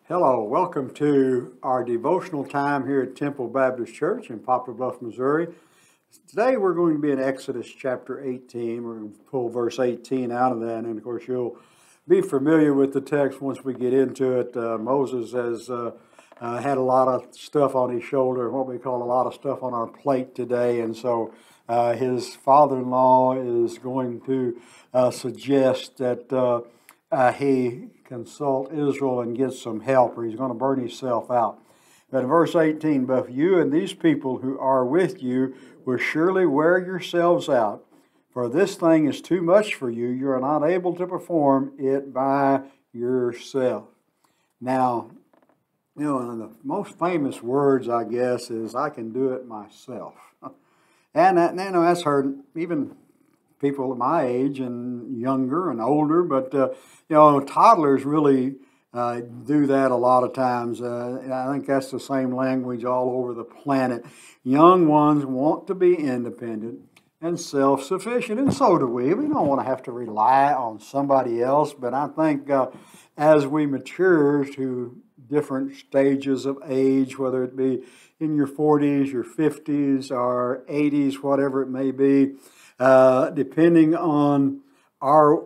Hello, welcome to our devotional time here at Temple Baptist Church in Poplar, Bluff, Missouri. Today we're going to be in Exodus chapter 18. We're going to pull verse 18 out of that, and of course you'll be familiar with the text once we get into it. Moses has had a lot of stuff on his shoulder, what we call a lot of stuff on our plate today, and so his father-in-law is going to suggest that he consult Israel and get some help, or he's going to burn himself out. But in verse 18, "But you and these people who are with you will surely wear yourselves out, for this thing is too much for you. You are not able to perform it by yourself." Now, one of the most famous words, I guess, is "I can do it myself." And that's heard even people my age and younger and older, but toddlers really do that a lot of times. I think that's the same language all over the planet. Young ones want to be independent and self-sufficient, and so do we. We don't want to have to rely on somebody else, but I think as we mature to different stages of age, whether it be in your 40s, your 50s, or 80s, whatever it may be, depending on our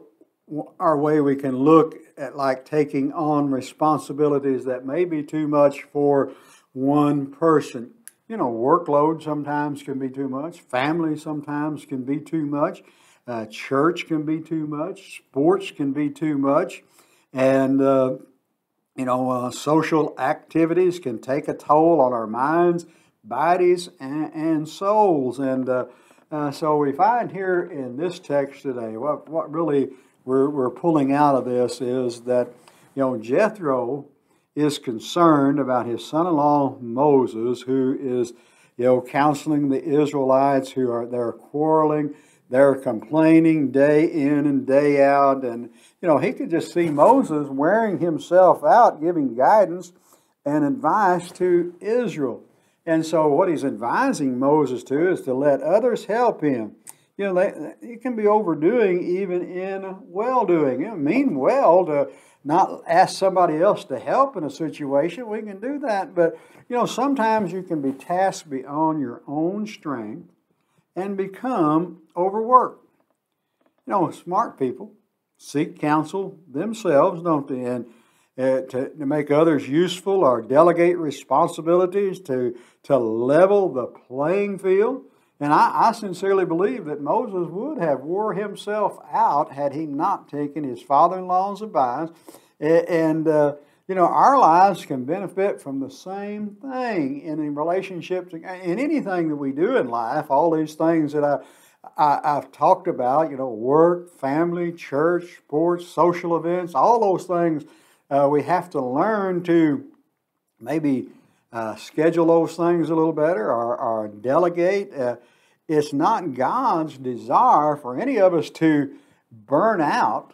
way, we can look at like taking on responsibilities that may be too much for one person. Workload sometimes can be too much. Family sometimes can be too much. Church can be too much. Sports can be too much. And, social activities can take a toll on our minds, bodies, and souls. And so we find here in this text today, what really we're pulling out of this is that, Jethro is concerned about his son-in-law Moses, who is, counseling the Israelites they're quarreling, they're complaining day in and day out. And, he could just see Moses wearing himself out, giving guidance and advice to Israel. And so what he's advising Moses to is to let others help him. You can be overdoing even in well-doing. Mean well to not ask somebody else to help in a situation. We can do that. But, sometimes you can be tasked beyond your own strength and become overworked. Smart people seek counsel themselves, don't they? And to make others useful or delegate responsibilities to level the playing field. And I sincerely believe that Moses would have wore himself out had he not taken his father-in-law's advice. And our lives can benefit from the same thing in relationships, in anything that we do in life. All these things that I've talked about, work, family, church, sports, social events, all those things. We have to learn to maybe schedule those things a little better or delegate. It's not God's desire for any of us to burn out.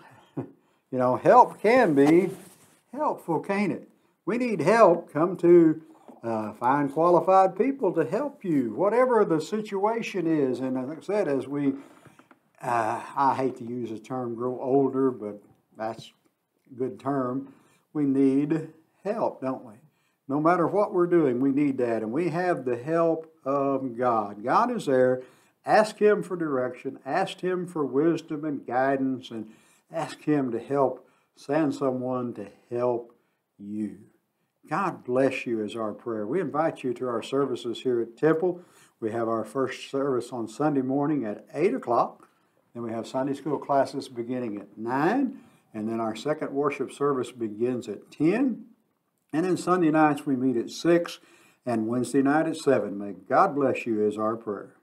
Help can be helpful, can't it? We need help. Come to find qualified people to help you, whatever the situation is. And like I said, as we, I hate to use the term grow older, but that's a good term. We need help, don't we? No matter what we're doing, we need that. And we have the help of God. God is there. Ask Him for direction. Ask Him for wisdom and guidance. And ask Him to send someone to help you. God bless you is our prayer. We invite you to our services here at Temple. We have our first service on Sunday morning at 8 o'clock. Then we have Sunday school classes beginning at 9. And then our second worship service begins at 10. And then Sunday nights we meet at 6 and Wednesday night at 7. May God bless you is our prayer.